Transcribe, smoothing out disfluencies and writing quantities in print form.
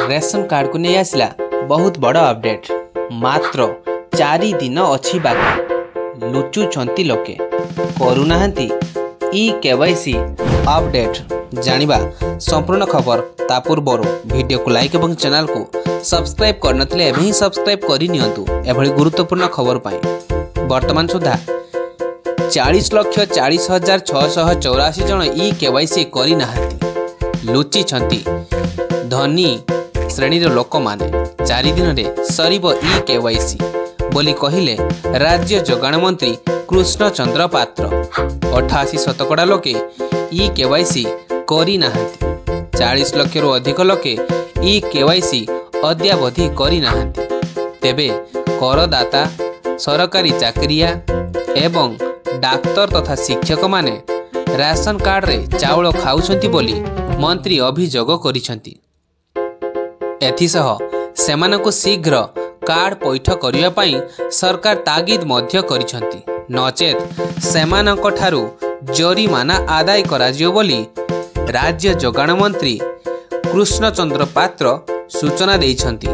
Ration card को नहीं आसला बहुत बड़ अपडेट। मात्र 4 दिन अच्छी बाकी लुचुंट लोके करूना ई केवाईसी अपडेट। जानिबा संपूर्ण खबर ता पूर्व वीडियो को लाइक और चैनल को सब्सक्राइब करनथिले एबे ही सब्सक्राइब करि नियंतु एभली गुरुत्वपूर्ण खबर पाई। वर्तमान सुधा 40,40,684 जन ई केवाईसी करि नाहंती लुचि छंती धनी श्रेणी लोक माने 4 दिन में सरीब ई केवाईसी बोली कहिले राज्य जोगाण मंत्री कृष्ण चंद्र पात्र। 88 शतकड़ा लोके ई केवाईसी करि नाहंती। 40 लाख रु अधिक लोके ई केवाईसी अद्यावधि करि नाहंती। तेबे करदाता सरकारी चाकरिया एवं डाक्तर तथा शिक्षक माने राशन कार्ड रे चाउल खाउछंती बोली मंत्री अभियोग करिसंती। एथिसह सेमानकु शीघ्र कार्ड पैठ करिया पई सरकार तागिद मध्य करिसंती, नचेत सेमानक ठारू जरिमाना आदाय कराजियो बोली राज्य जोगाण मंत्री कृष्ण चंद्र पात्र सूचना देइछंती।